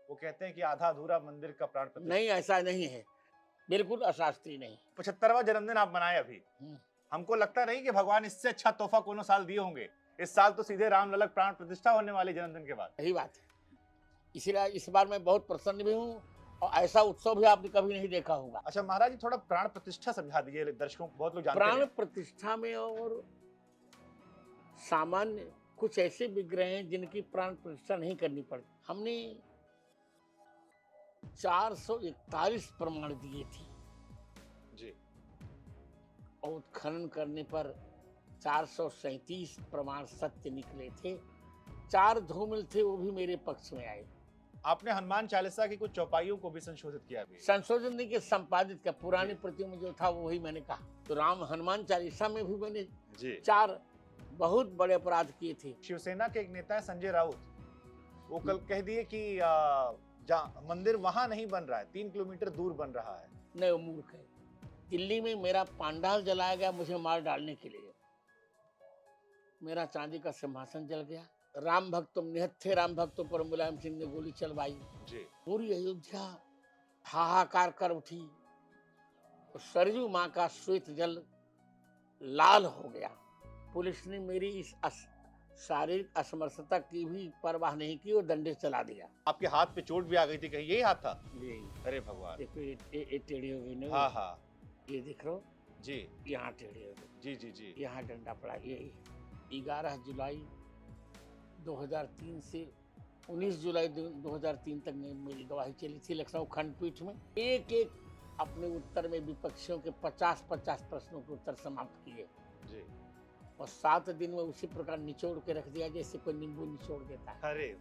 वो कहते हैं कि आधा अधूरा मंदिर का प्राण प्रतिष्ठा। नहीं, ऐसा नहीं है, बिल्कुल अशास्त्रीय नहीं। 75वां जन्मदिन आप मनाए अभी। हमको लगता नहीं कि भगवान इससे अच्छा तोहफा कोनो साल दिए होंगे। इस साल तो सीधे राम लल्लक प्राण प्रतिष्ठा होने वाली जन्मदिन के बाद। सही बात है, इसीलिए इस बार मैं बहुत प्रसन्न भी हूँ और ऐसा उत्सव भी आपने कभी नहीं देखा होगा। अच्छा महाराज जी, थोड़ा प्राण प्रतिष्ठा समझा दीजिए दर्शकों को, बहुत लोग जानते प्राण हैं। प्रतिष्ठा में और सामान्य कुछ ऐसे विग्रह हैं जिनकी प्राण प्रतिष्ठा नहीं करनी पड़ती। हमने 441 प्रमाण दिए थे जी। और उत्खनन करने पर 437 प्रमाण सत्य निकले थे। 4 धूमिल थे, वो भी मेरे पक्ष में आए। आपने हनुमान चालीसा की कुछ चौपाइयों को भी संशोधित किया अभी। संशोधन नहीं किया, संपादित किया। पुरानी प्रतियों में जो था वही मैंने कहा। तो राम हनुमान चालीसा में भी मैंने जी। 4 बहुत बड़े अपराध किए थे। शिवसेना के एक नेता है संजय राउत, वो कल कह दिए कि मंदिर वहां नहीं बन रहा है, 3 किलोमीटर दूर बन रहा है। नहीं, वो मूर्ख है। दिल्ली में मेरा पांडाल जलाया गया मुझे मार डालने के लिए। मेरा चांदी का सिंहासन जल गया। राम भक्तों निहत थे, राम भक्तों पर मुलायम सिंह ने गोली चलवाई। जी। पूरी अयोध्या हाहाकार कर उठी। सरयू माँ का श्वेत जल लाल हो गया। पुलिस ने मेरी इस शारीरिक असमर्थता की भी परवाह नहीं की और डंडे चला दिया। आपके हाथ पे चोट भी आ गई थी, कहीं यही हाथ था? जी। अरे भगवान। देखो ये टेढ़ी हो गई ना। हाँ हाँ ये देख लो जी। यहाँ टेढ़ी हो गई। जी जी जी। यहाँ डंडा पड़ा। ये 11 जुलाई 2003 से 19 जुलाई 2003 तक मेरी गवाही चली थी लखनऊ खंडपीठ में। एक एक अपने उत्तर में विपक्षियों के 50-50 प्रश्नों के उत्तर समाप्त किए जी। और 7 दिन में उसी प्रकार निचोड़ के रख दिया जैसे कोई नींबू निचोड़ देता है। अरे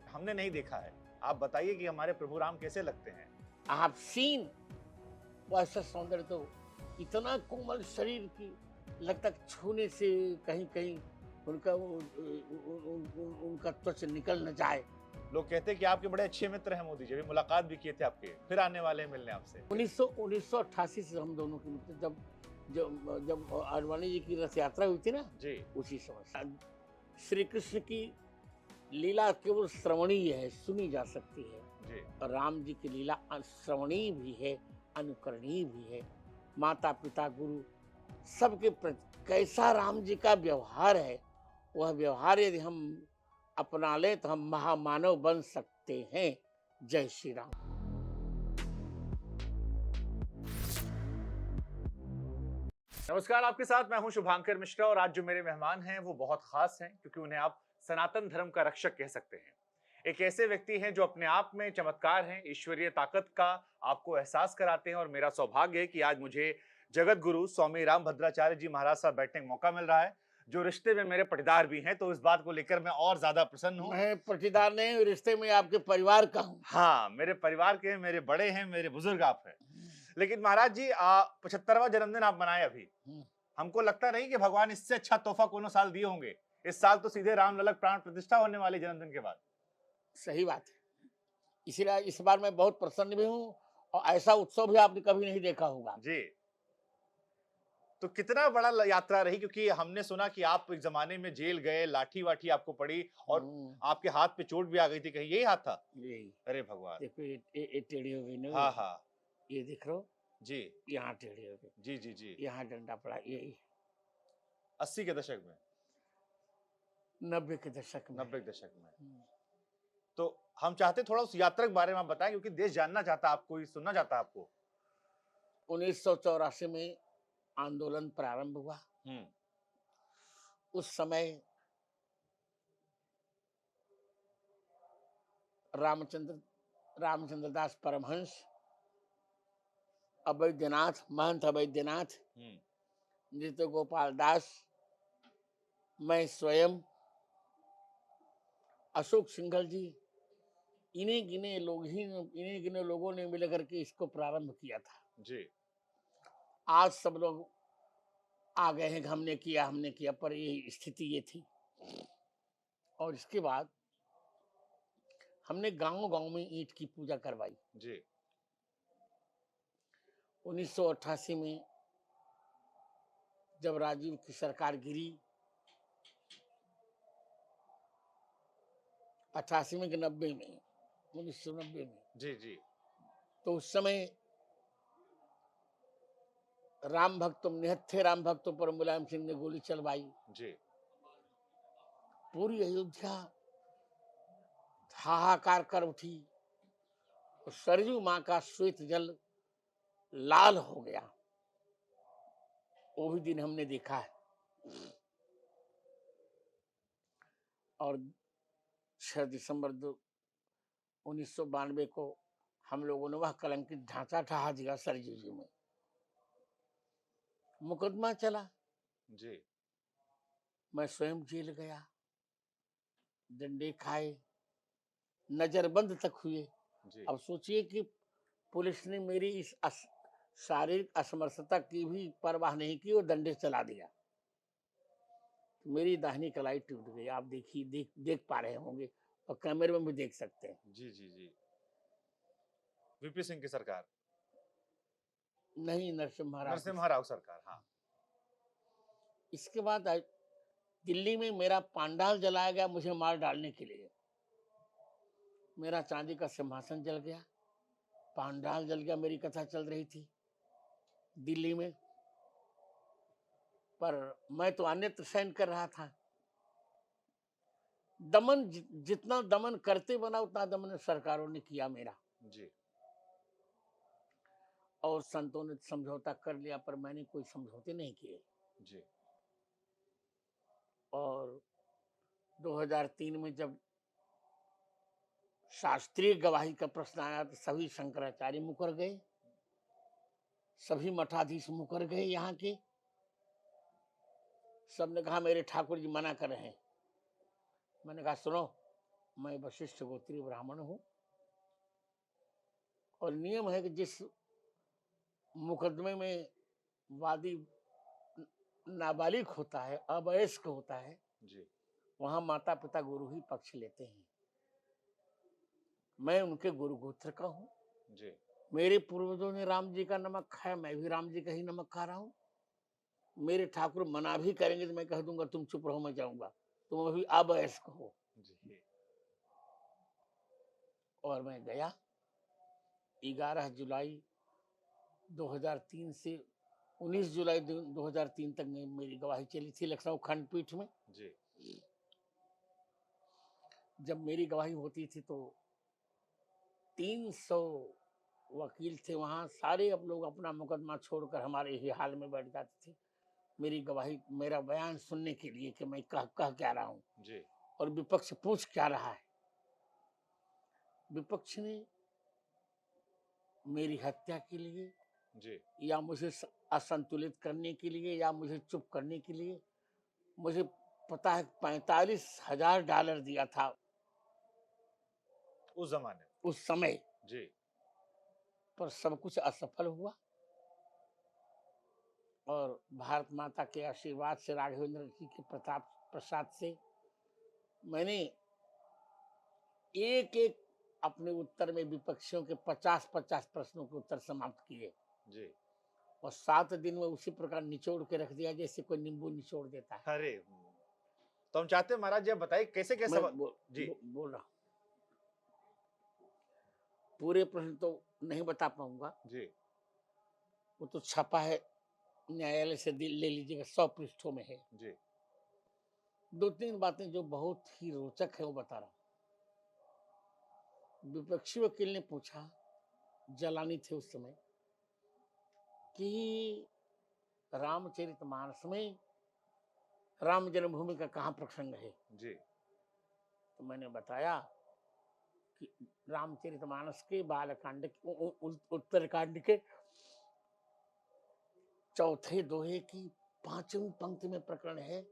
हमने नहीं देखा है, आप बताइए कि हमारे प्रभु राम कैसे लगते हैं? आप सीन वैसा सौंदर्य तो इतना कोमल शरीर की लगता छूने से कहीं कहीं उनका उनका त्वचा निकल न जाए। लोग कहते हैं कि आपके बड़े अच्छे मित्र हैं मोदी जी, अभी मुलाकात भी किए थे आपके, फिर आने वाले हैं मिलने आपसे। 1988 से हम दोनों के मित्र, जब जब जब आडवाणी जी की रथ यात्रा हुई थी ना जी। उसी समय। श्री कृष्ण की लीला केवल श्रवणीय है, सुनी जा सकती है। जी। और राम जी की लीला श्रवणीय भी है, अनुकरणीय भी है। माता पिता गुरु सबके प्रति कैसा राम जी का व्यवहार है, वह व्यवहार यदि हम अपना लें तो हम महामानव बन सकते हैं। जय श्री राम। नमस्कार, आपके साथ मैं हूं शुभांकर मिश्रा और आज जो मेरे मेहमान हैं वो बहुत खास हैं क्योंकि उन्हें आप सनातन धर्म का रक्षक कह सकते हैं। एक ऐसे व्यक्ति हैं जो अपने आप में चमत्कार हैं, ईश्वरीय ताकत का आपको एहसास कराते हैं और मेरा सौभाग्य है कि आज मुझे जगत गुरु स्वामी रामभद्राचार्य जी महाराज साहब बैठने का मौका मिल रहा है, जो रिश्ते में मेरे पटीदार भी हैं, तो इस बात को लेकर मैं और ज्यादा प्रसन्न हूँ। मैं पटीदार नहीं, रिश्ते में आपके परिवार का हूँ। हाँ, मेरे परिवार के, मेरे बड़े हैं, मेरे बुजुर्ग आप हैं। लेकिन महाराज जी 75वां जन्मदिन आप मनाए अभी। हमको लगता नहीं कि भगवान इससे अच्छा तोहफा कोनो साल दिए होंगे। इस साल तो सीधे राम लल्लक प्राण प्रतिष्ठा होने वाली जन्मदिन के बाद। सही बात है, इसीलिए इस बार मैं बहुत प्रसन्न भी हूँ और ऐसा उत्सव भी आपने कभी नहीं देखा होगा। जी। तो कितना बड़ा यात्रा रही, क्योंकि हमने सुना कि आप एक जमाने में जेल गए, लाठी वाठी आपको पड़ी और आपके हाथ पे चोट भी आ गई थी, कहीं यही हाथ था? यही। अरे भगवान। देखो ये टेढ़ी हो गई ना। हाँ हाँ ये देख लो जी। यहाँ टेढ़ी हो गई। जी जी जी। यहाँ डंडा पड़ा। यही 80 के दशक में, 90 के दशक में। 90 के दशक में। तो हम चाहते थोड़ा उस यात्रा के बारे में आप बताएं, क्योंकि देश जानना चाहता है आपको, सुनना चाहता है आपको। 1984 में आंदोलन प्रारंभ हुआ। उस समय रामचंद्र दास परमहंस, अवैधनाथ, महंत अवैधनाथ, नृत्य गोपाल दास, मैं स्वयं, अशोक सिंघल जी, इन्हीं गिने लोगों ने मिलकर के इसको प्रारंभ किया था। जी। आज सब लोग आ गए हैं, हमने किया, पर ये स्थिति ये थी। और इसके बाद हमने गांव-गांव में ईंट की पूजा करवाई। जी। 1988 में जब राजीव की सरकार गिरी, 88 में कि 90 में, 1990 में। जी जी तो उस समय राम भक्तों, निहत्थे राम भक्तों पर मुलायम सिंह ने गोली चलवाई। जी पूरी अयोध्या हाहाकार कर उठी और सरयू माँ का श्वेत जल लाल हो गया। वो भी दिन हमने देखा है। और 6 दिसंबर 1992 को हम लोगों ने वह कलंकित ढांचा ढहा दिया सरयू जी में। मुकदमा चला, जी मैं स्वयं जेल गया, डंडे खाए, नजरबंद तक हुए। जी अब सोचिए कि पुलिस ने मेरी इस शारीरिक असमर्थता की भी परवाह नहीं की और डंडे चला दिया। मेरी दाहिनी कलाई टूट गई। आप देखिए, देख पा रहे होंगे और कैमरे में भी देख सकते हैं। जी जी जी वीपी सिंह की सरकार, नहीं, नरसिम्हा राव की। नरसिम्हा राव सरकार, हाँ। इसके बाद दिल्ली में मेरा पांडाल जलाया गया मुझे मार डालने के लिए। मेरा चांदी का सिंहासन जल गया, पांडाल जल गया। मेरी कथा चल रही थी दिल्ली में, पर मैं तो अन्यत्र सहन कर रहा था। दमन जितना दमन करते बना उतना दमन सरकारों ने किया मेरा। जी और संतों ने समझौता कर लिया, पर मैंने कोई समझौते नहीं किए। जी और 2003 में जब शास्त्रीय गवाही का प्रश्न आया तो सभी शंकराचार्य मुकर गए, सभी मठाधीश मुकर गए यहाँ के। सबने कहा मेरे ठाकुर जी मना कर रहे हैं। मैंने कहा सुनो, मैं वशिष्ठ गोत्रीय ब्राह्मण हूँ और नियम है कि जिस मुकदमे में वादी नाबालिग होता है, अवयस्क होता है, जी वहां माता पिता गुरु ही पक्ष लेते हैं। मैं उनके गुरु गोत्र का हूँ। जी मेरे पूर्वजों ने राम जी का नमक खाया, मैं भी राम जी का ही नमक खा रहा हूँ। मेरे ठाकुर मना भी करेंगे तो मैं कह दूंगा तुम चुप रहो, मैं जाऊंगा, तुम अभी अवयस्क हो। जी और मैं गया। 11 जुलाई 2003 से 19 जुलाई 2003 तक मेरी गवाही चली थी लखनऊ खंडपीठ में। जी जब मेरी गवाही होती थी तो 300 वकील थे वहां। सारे अब लोग अपना मुकदमा छोड़कर हमारे ही हाल में बैठ जाते थे मेरी गवाही, मेरा बयान सुनने के लिए कि मैं कह क्या रहा हूँ जी और विपक्ष पूछ क्या रहा है। विपक्ष ने मेरी हत्या के लिए जी या मुझे असंतुलित करने के लिए या मुझे चुप करने के लिए, मुझे पता है, $45,000 दिया था उस जमाने उस समय। जी पर सब कुछ असफल हुआ। और भारत माता के आशीर्वाद से, राघवेंद्र जी के प्रताप प्रसाद से मैंने एक एक अपने उत्तर में विपक्षियों के 50-50 प्रश्नों के उत्तर समाप्त किए जी और 7 दिन में उसी प्रकार निचोड़ के रख दिया जैसे कोई नींबू निचोड़ देता है। अरे तो हम चाहते हैं महाराज जी आप बताइए कैसे कैसे मैं जी बोल रहा हूँ, पूरे प्रश्न तो नहीं बता पाऊंगा, जी वो तो छपा है, न्यायालय से ले लीजिएगा, 100 पृष्ठों में है। जी 2-3 बातें जो बहुत ही रोचक है वो बता रहा हूँ। विपक्षी वकील ने पूछा, जलानी थे उस समय, कि रामचरितमानस में राम जन्मभूमि का कहाँ प्रसंग है। जी तो मैंने बताया कि रामचरितमानस के बालकांड उत्तरकांड के चौथे दोहे की 5वीं पंक्ति में प्रकरण है,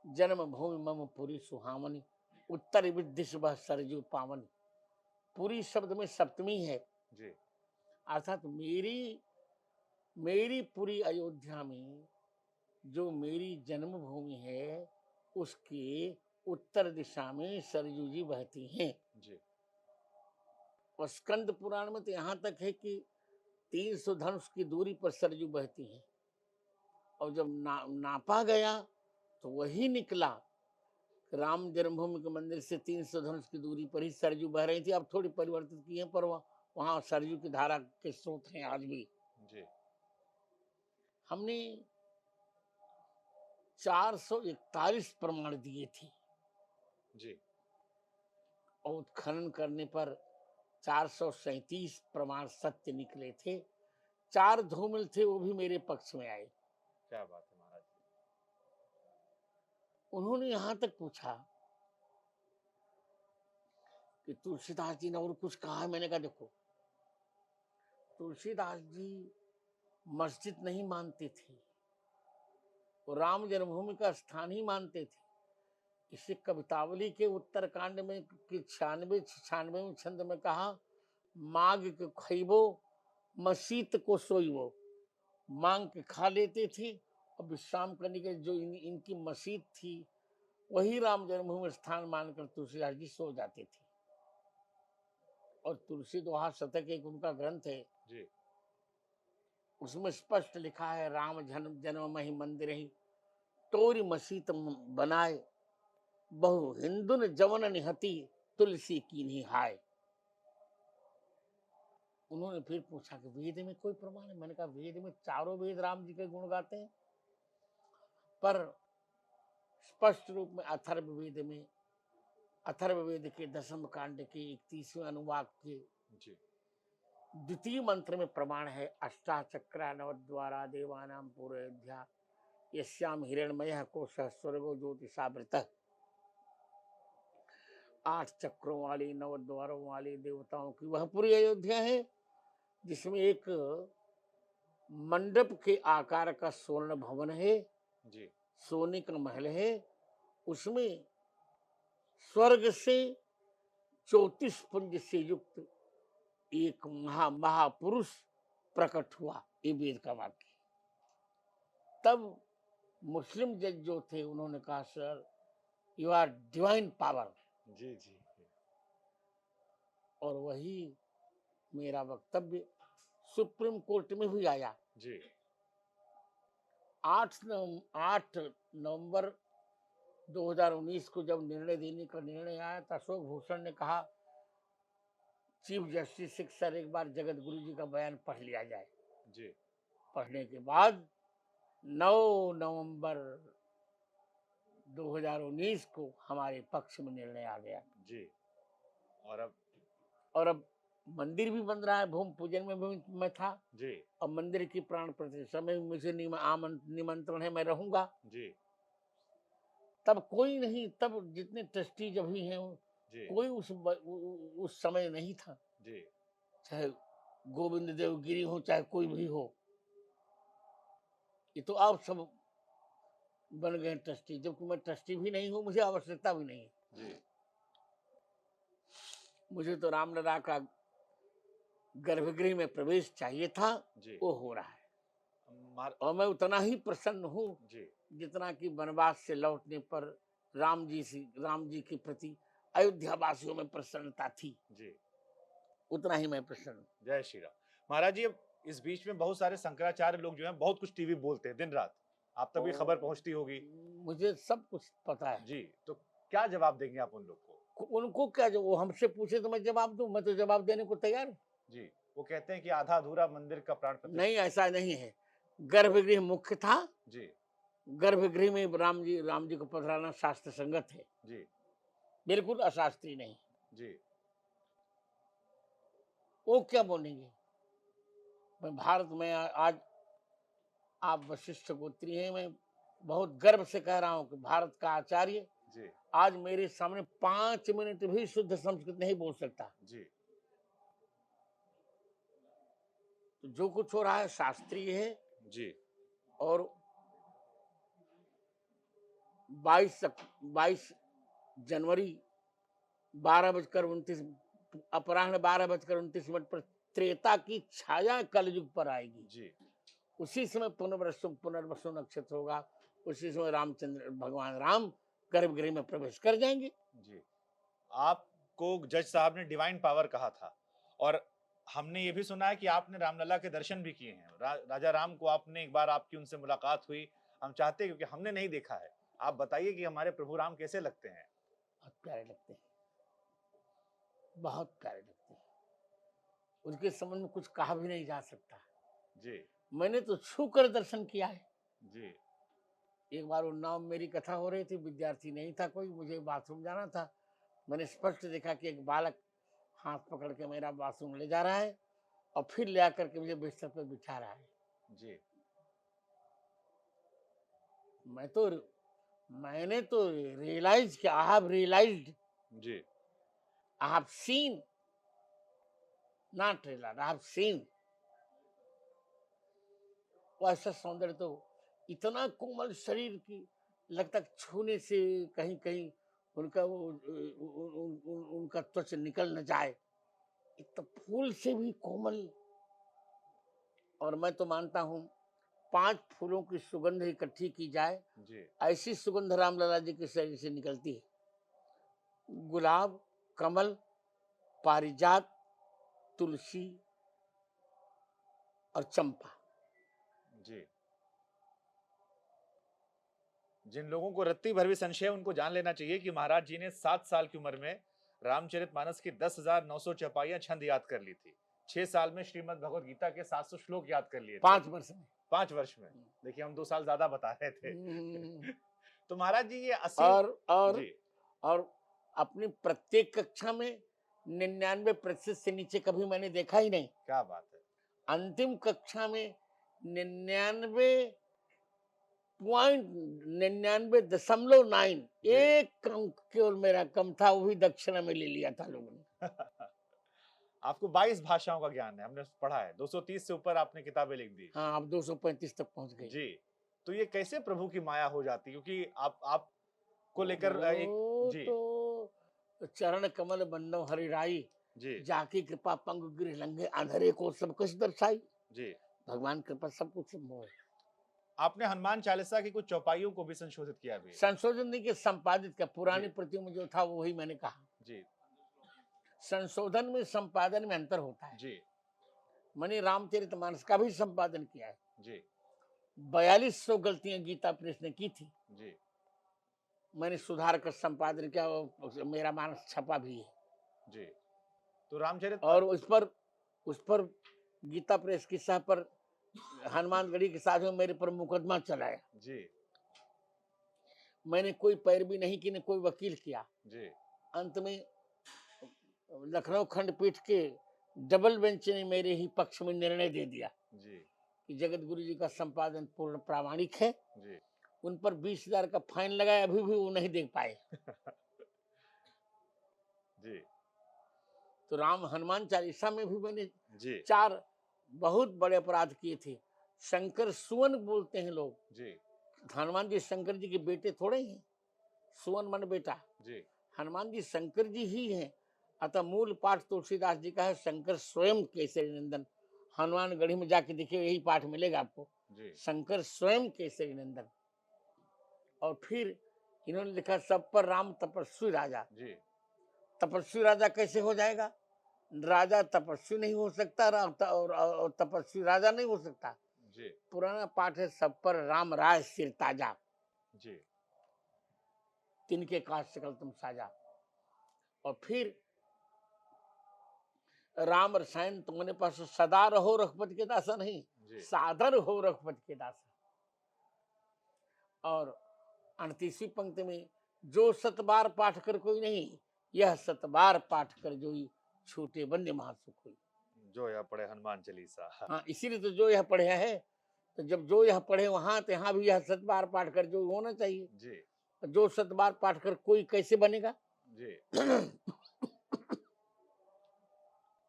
जन्मभूमि मम पुरी सुहावनी, उत्तर विदिश वह सरजू पावनी। पुरी शब्द में सप्तमी है, जी अर्थात मेरी पूरी अयोध्या में जो मेरी जन्मभूमि है उसके उत्तर दिशा में सरयू जी बहती हैं। जी और स्कंद पुराण में तो यहाँ तक है कि 300 धनुष की दूरी पर सरयू बहती हैं। और जब नापा गया तो वही निकला राम जन्मभूमि के मंदिर से 300 धनुष की दूरी पर ही सरयू बह रही थी। अब थोड़ी परिवर्तित की है, पर वहां सरयू की धारा के स्रोत हैं आज भी। जी। हमने 441 प्रमाण दिए थे जी। और उत्खनन करने पर 437 प्रमाण सत्य निकले थे। 4 धूमिल थे, वो भी मेरे पक्ष में आए। क्या बात है महाराज। उन्होंने यहां तक पूछा कि तुलसीदास जी ने और कुछ कहा है? मैंने कहा देखो, तुलसीदास जी मस्जिद नहीं मानते थे, वो राम जन्मभूमि का स्थान ही मानते थे। इसे कवितावली के उत्तरकांड में 96 छंद में कहा, मांग के खइबो मसीत को सोइबो। मांग के खा लेते थे और विश्राम करने के जो इनकी मस्जिद थी वही राम जन्मभूमि स्थान मानकर तुलसीदास जी सो जाते थे। और तुलसी दोहा शतक एक उनका ग्रंथ है जी। उसमें स्पष्ट लिखा है, राम जन्म जन्म मही मंदिर ही तोरी मसीत बनाए, बहु हिंदुन जवन निहती तुलसी की निहाय। उन्होंने फिर पूछा कि वेद में कोई प्रमाण है? मैंने कहा वेद में चारों वेद राम जी के गुण गाते हैं, पर स्पष्ट रूप में अथर्ववेद में, अथर्ववेद के 10वें कांड के 31वें अनुवाक के जी। द्वितीय मंत्र में प्रमाण है, अष्टाचक्रा नवद्वारा देवानां पूर्वयोध्या यस्याम हिरण्मयः कोशः स्वर्गो ज्योतिषावृतः। 8 चक्रों वाली 9 द्वारों वाली देवताओं की वह पूरी अयोध्या है, जिसमें एक मंडप के आकार का स्वर्ण भवन है, जी। सोने का महल है। उसमें स्वर्ग से 34 पुंज से युक्त एक महापुरुष प्रकट हुआ। ये वेद का वाक्य। तब मुस्लिम जज जो थे उन्होंने कहा, sir you are divine power. जी। जी। और वही मेरा वक्तव्य सुप्रीम कोर्ट में भी आया। जी। 8 नवंबर 2019 को जब निर्णय देने का निर्णय आया तो अशोक भूषण ने कहा, चीफ जस्टिस सर एक बार जगत गुरु जी का बयान पढ़ लिया जाए। जी। पढ़ने के बाद 9 नवंबर 2019 को हमारे पक्ष में निर्णय आ गया। जी। और अब मंदिर भी बन रहा है, भूमि पूजन में भी मैं था। जी। और मंदिर की प्राण प्रतिष्ठा में मुझे निमंत्रण है, मैं रहूंगा। जी। तब कोई नहीं, तब जितने ट्रस्टी अभी हैं जी। कोई उस समय नहीं था, जी। चाहे गोविंद देव गिरी हो चाहे कोई भी हो। ये तो आप सब बन गए ट्रस्टी, जबकि मैं ट्रस्टी भी नहीं हूं, मुझे आवश्यकता भी नहीं है। जी। मुझे तो रामलला का गर्भगृह में प्रवेश चाहिए था, जी। वो हो रहा है। मार... और मैं उतना ही प्रसन्न हूँ जी। जितना कि वनवास से लौटने पर राम जी के प्रति अयोध्या वासियों में प्रसन्नता थी, जी। उतना ही मैं प्रसन्न हूँ। जय श्री राम। महाराज जी, अब इस बीच में बहुत सारे शंकराचार्य लोग जो हैं बहुत कुछ टीवी बोलते हैं दिन रात, आप तक भी खबर पहुंचती होगी। मुझे सब कुछ पता है जी, तो क्या जवाब देंगे आप उन लोग को? उनको क्या, जो वो हमसे पूछे तो मैं जवाब दूं, मैं तो जवाब देने को तैयार हूँ। जी, वो कहते हैं कि आधा अधूरा मंदिर का प्राण प्रतिष्ठा। नहीं, ऐसा नहीं है। गर्भगृह मुख्य था। जी। गर्भगृह में राम जी को पधराना शास्त्र संगत है। जी। बिल्कुल अशास्त्रीय नहीं। जी। वो क्या बोलेंगे? मैं भारत में आज, आप वशिष्ठ गोत्री हैं, मैं बहुत गर्व से कह रहा हूं कि भारत का आचार्य जी। आज मेरे सामने 5 मिनट भी शुद्ध संस्कृत नहीं बोल सकता। जी। तो जो कुछ हो रहा है शास्त्रीय है। जी। और 22 जनवरी 12:29 अपराह्न 12:29 पर त्रेता की छाया कलयुग पर आएगी। जी। उसी समय पुनर्वसु नक्षत्र होगा। उसी समय रामचंद्र भगवान राम गर्भगृह में प्रवेश कर जाएंगे। जी, आपको जज साहब ने डिवाइन पावर कहा था, और हमने ये भी सुना है कि आपने रामलला के दर्शन भी किए हैं। राजा राम को आपने एक बार, आपकी उनसे मुलाकात हुई। हम चाहते हैं, क्योंकि हमने नहीं देखा है, आप बताइए कि हमारे प्रभु राम कैसे लगते हैं? बहुत प्यारे लगते हैं, बहुत प्यारे लगते हैं। उनके संबंध में कुछ कहा भी नहीं जा सकता। जी, मैंने तो छू कर दर्शन किया है। जी, एक बार उन्नाव में मेरी कथा हो रही थी, विद्यार्थी नहीं था कोई, मुझे बाथरूम जाना था। मैंने स्पष्ट देखा कि एक बालक हाथ पकड़ के मेरा बाथरूम ले जा रहा है और फिर ले आकर के मुझे बिस्तर पर बिठा रहा है। जी, मैंने तो रियलाइज किया, आई हैव रियलाइज्ड, जी, I have seen, not realise, I have seen. वो ऐसा सौंदर्य तो, इतना कोमल शरीर की, लगता है छूने से कहीं कहीं उनका वो उनका त्वचा निकल न जाए। एक तो फूल से भी कोमल। और मैं तो मानता हूँ 5 फूलों की सुगंध इकट्ठी की जाए, जी, ऐसी सुगंध रामलला जी के शरीर से निकलती है। गुलाब, कमल, पारिजात, तुलसी और चंपा। जी। जिन लोगों को रत्ती भर भी संशय है, उनको जान लेना चाहिए कि महाराज जी ने 7 साल की उम्र में रामचरितमानस की 10,900 चौपाइयां छंद याद कर ली थी। 6 साल में श्रीमद् भगवद गीता के 700 श्लोक याद कर लिए थे। 5 वर्ष में। 5 वर्ष में। देखिए हम 2 साल ज्यादा बता रहे थे। हम्म। तो महाराज जी ये असीम। और और जी, और अपनी प्रत्येक कक्षा में 99% से नीचे कभी मैंने देखा ही नहीं। क्या बात है। अंतिम कक्षा में 99.99.9 जी। एक अंक केवल मेरा कम था, वो भी दक्षिणा में ले लिया था लोगों ने। आपको 22 भाषाओं का ज्ञान है, हमने पढ़ा है। 230 से ऊपर आपने किताबें लिख दी। हाँ, अब 235 तक पहुंच गई। जी। तो ये कैसे प्रभु की माया हो जाती है? क्योंकि आपको लेकर एक। वो जी, तो चरण कमल बंदो हरिराई, जी, जाकी कृपा पंग गिर लंघे, अंधेरे को सब कुछ दर्शाई। जी। भगवान कृपा सब कुछ संभव है। आपने हनुमान चालीसा की कुछ चौपाइयों को भी संशोधित किया भी। संशोधन नहीं के संपादित का, पुरानी जी, प्रतियों में जो था वो वही मैंने कहा। जी, संशोधन में संपादन में अंतर होता है। जी, मैंने रामचरितमानस का भी संपादन किया है। जी, 4200 गलतियां गीता प्रेस ने की थी, जी, मैंने सुधार कर संपादन किया, मेरा मानस छपा भी है। जी। तो रामचरित और उस पर गीता प्रेस की सह पर हनुमानगढ़ी के साथ में मेरे पर मुकदमा चलाया। जी, मैंने कोई पैरवी नहीं की, न कोई वकील किया। जी, अंत में लखनऊ खंडपीठ के डबल बेंच ने मेरे ही पक्ष में निर्णय दे दिया जी, कि जगत गुरु जी का संपादन पूर्ण प्रामाणिक है। जी। उन पर 20,000 का फाइन लगाया, अभी भी वो नहीं देख पाए। जी, तो राम हनुमान चालीसा में भी मैंने जी, 4 बहुत बड़े अपराध किए थे। शंकर सुवन बोलते हैं लोग। जी, हनुमान जी शंकर जी के बेटे थोड़े हैं, सुवन मन बेटा। जी, हनुमान जी शंकर जी ही हैं। अतः मूल पाठ तुलसीदास जी का है, शंकर स्वयं केसरी नंदन। हनुमानगढ़ी में जाके देखिए, यही पाठ मिलेगा आपको, जी, शंकर स्वयं केसरी नंदन। और फिर इन्होंने लिखा सब पर राम तपस्वी राजा। जी, तपस्वी राजा कैसे हो जाएगा? राजा तपस्वी नहीं हो सकता, और तपस्वी राजा नहीं हो सकता। जी, पुराना पाठ है, सब पर राम राय सिर ताजा, जी, तिनके काज सकल तुम साजा। और फिर राम रसायन तुम्हारे पास सदा रहो रघुपति के दासा, नहीं जी, सादर हो रघुपति के दासा। और 38वीं पंक्ति में, जो 7 बार पाठ कर कोई नहीं, यह 7 बार पाठ कर जोई, छोटे बंदे महासुख हुई। जो यह पढ़े हनुमान चालीसा। हाँ, इसीलिए तो जो यह पढ़े है, तो जब जो यह पढ़े वहां, तो यहाँ भी यह 7 बार पाठ कर जो होना चाहिए। जी, जो 7 बार पाठ कर कोई कैसे बनेगा? जी।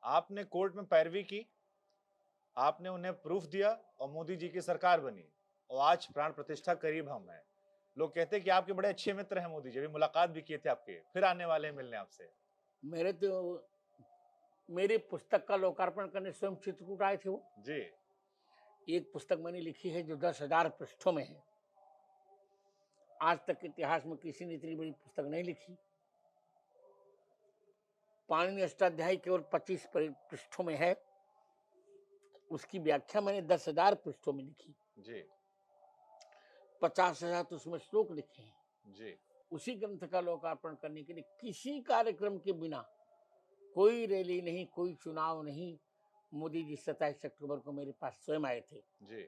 आपने कोर्ट में पैरवी की, आपने उन्हें प्रूफ दिया और मोदी जी की सरकार बनी और आज प्राण प्रतिष्ठा करीब हम हैं। लोग कहते हैं कि आपके बड़े अच्छे मित्र हैं मोदी जी, अभी मुलाकात भी किए थे आपके, फिर आने वाले हैं मिलने आपसे। मेरे पुस्तक का लोकार्पण करने स्वयं चित्रकूट आए थे वो। जी, एक पुस्तक मैंने लिखी है जो 10,000 पृष्ठों में है। आज तक के इतिहास में किसी ने इतनी बड़ी पुस्तक नहीं लिखी। पाणिनि अष्टाध्यायी केवल 25 पृष्ठों में है, उसकी व्याख्या मैंने 10,000 पृष्ठों में लिखी। जी, 50,000 तो उसमें श्लोक लिखे हैं। जी उसी ग्रंथ का लोकार्पण करने के लिए किसी कार्यक्रम के बिना, कोई रैली नहीं, कोई चुनाव नहीं, मोदी जी 27 अक्टूबर को मेरे पास स्वयं आए थे। जी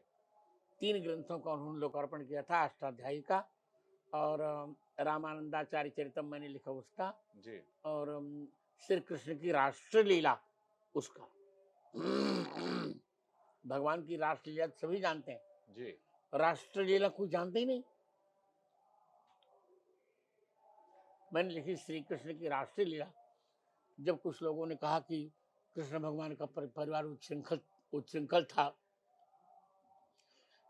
3 ग्रंथों का उन्होंने लोकार्पण किया था, अष्टाध्यायी का और रामानंदाचार्य चरितम मैंने लिखा उसका, जी और श्री कृष्ण की राष्ट्रलीला उसका। भगवान की राष्ट्रलीला तो सभी जानते हैं, जी राष्ट्रलीला कोई जानते ही नहीं। मैंने लिखी श्री कृष्ण की राष्ट्रलीला। जब कुछ लोगों ने कहा कि कृष्ण भगवान का परिवार उच्छृंखल था,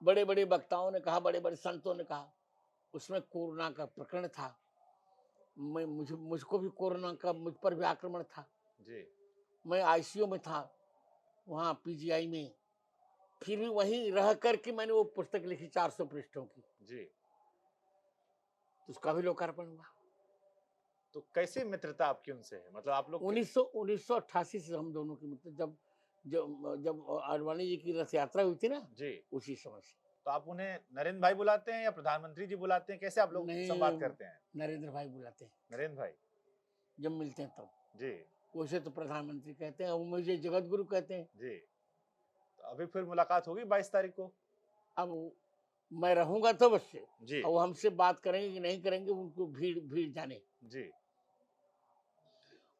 बड़े बड़े वक्ताओं ने कहा, बड़े बड़े संतों ने कहा, उसमें कोरोना का प्रकरण था, मुझको भी कोरोना का मुझ पर भी आक्रमण था, जी मैं आईसीयू में था वहाँ पीजीआई में, फिर भी वहीं रह करके मैंने वो पुस्तक लिखी 400 पृष्ठों की, जी। तो उसका भी लोकार्पण हुआ। तो कैसे मित्रता आपकी उनसे है, मतलब आप लोग 1988 से हम दोनों की मित्र, जब जब जब आडवाणी जी की रथ यात्रा हुई थी ना, जी, उसी समय से। तो आप उन्हें नरेंद्र भाई बुलाते हैं या प्रधानमंत्री जी बुलाते हैं, कैसे आप लोग संवाद नहीं, करते हैं? नरेंद्र भाई बुलाते हैं नरेंद्र भाई। जब मिलते हैं तब। जी वैसे तो प्रधानमंत्री कहते हैं, वो मुझे जगत गुरु कहते हैं। जी। तो अभी फिर मुलाकात होगी 22 तारीख को? अब मैं रहूंगा तो अवश्य, जी और वो हमसे बात करेंगे कि नहीं करेंगे, उनको भीड़ भीड़ जाने। जी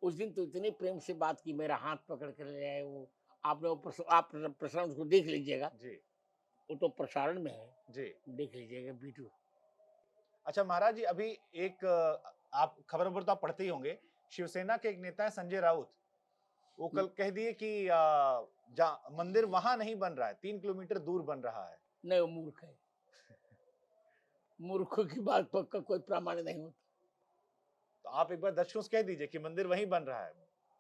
उस दिन तो इतने प्रेम से बात की, मेरा हाथ पकड़ कर ले आए वो। आपने वो आप प्रसारण उसको देख लीजिएगा, जी वो तो प्रसारण में है, जी। देख लीजिएगा वीडियो। अच्छा महाराज जी, अभी एक आप खबर तो आप पढ़ते ही होंगे, शिवसेना के एक नेता है संजय राउत, वो कल कह दिए कि मंदिर वहां नहीं बन रहा है, 3 किलोमीटर दूर बन रहा है। नहीं, वो मूर्ख है। मूर्खों की बात पक्का कोई प्रमाण नहीं होता। तो आप एक बार दर्शकों से कह दीजिए कि मंदिर वहीं बन रहा है।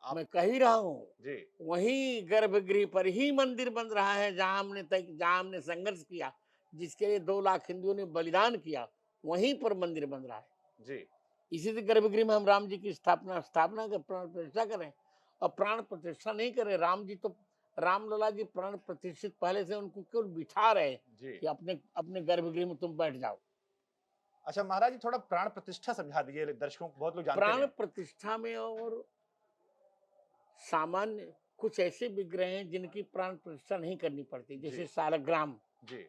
आप मैं कह ही रहा हूँ, जी वही गर्भगृह पर ही मंदिर बन रहा है जहां हमने संघर्ष किया, जिसके लिए 2 लाख हिंदुओं ने बलिदान किया, वहीं पर मंदिर बन रहा है। जी इसी से गर्भगृह में हम राम जी की स्थापना कर प्राण प्रतिष्ठा करें, और प्राण प्रतिष्ठा नहीं करें। राम जी तो, रामलला जी प्राण प्रतिष्ठित पहले से, उनको केवल बिठा रहे जी। कि अपने अपने गर्भगृह में तुम बैठ जाओ। अच्छा महाराज जी, थोड़ा प्राण प्रतिष्ठा समझा दीजिए, दर्शकों को बहुत लोग जानते प्राण नहीं। प्रतिष्ठा में और सामान्य कुछ ऐसे विग्रह हैं जिनकी प्राण प्रतिष्ठा नहीं करनी पड़ती, जैसे जी सालग्राम, जी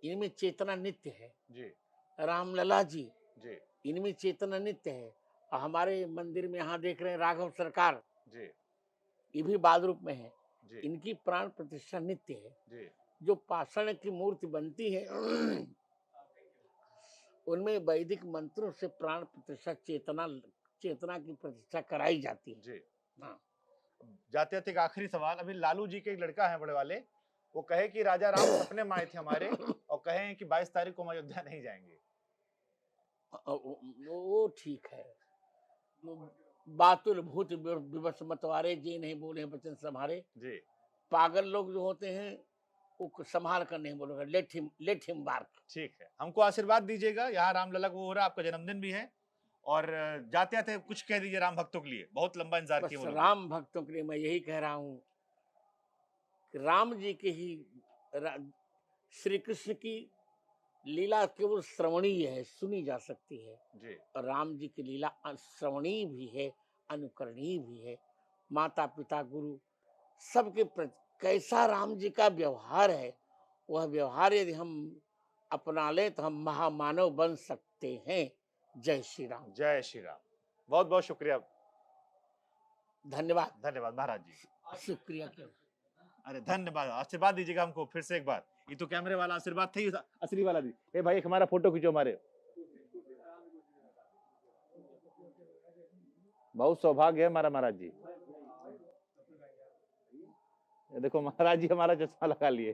इनमें चेतना नित्य है। जी रामलला जी, जी इनमें चेतना नित्य है। और हमारे मंदिर में यहाँ देख रहे हैं राघव सरकार, जी ये भी बाद रूप में है, जी इनकी प्राण प्रतिष्ठा नित्य है। जी जो पाषाण की मूर्ति बनती है उनमें वैदिक मंत्रों से प्राण प्रतिष्ठा, चेतना की प्रतिष्ठा कराई जाती है। जी। हाँ। जाते जाते एक आखिरी सवाल, अभी लालू जी के एक लड़का है बड़े वाले, वो कहे कि राजा राम सपने में आए थे हमारे, और कहे कि 22 तारीख को हम अयोध्या नहीं जाएंगे। वो ठीक है, बातुल भूत विवश मतवारे, जी नहीं बोले वचन संभारे। जी पागल लोग जो होते हैं वो संभाल कर नहीं बोलेगा, लेट हिम बार्क। ठीक है, हमको आशीर्वाद दीजिएगा, यहाँ रामलला को हो रहा है, आपका जन्मदिन भी है, और जाते जाते कुछ कह दीजिए राम भक्तों के लिए, बहुत लंबा इंतजार बस किए वो लोग। राम भक्तों के लिए मैं यही कह रहा हूँ कि राम जी के ही, श्री कृष्ण की लीला केवल श्रवणीय है, सुनी जा सकती है, जी और राम जी की लीला श्रवणीय भी है, अनुकरणीय भी है। माता पिता गुरु सबके प्रति कैसा राम जी का व्यवहार है, वह व्यवहार यदि हम अपना लें तो हम महामानव बन सकते हैं। जय श्री राम। जय श्री राम। बहुत बहुत शुक्रिया। धन्यवाद। धन्यवाद महाराज जी। शुक्रिया क्यों, अरे धन्यवाद, आशीर्वाद दीजिएगा हमको फिर से एक बार, ये तो कैमरे वाला आशीर्वाद थे, असली वाला दी। ए भाई, एक हमारा फोटो खींचो हमारे, बहुत सौभाग्य है हमारा महाराज जी। ये देखो महाराज जी हमारा चश्मा लगा लिए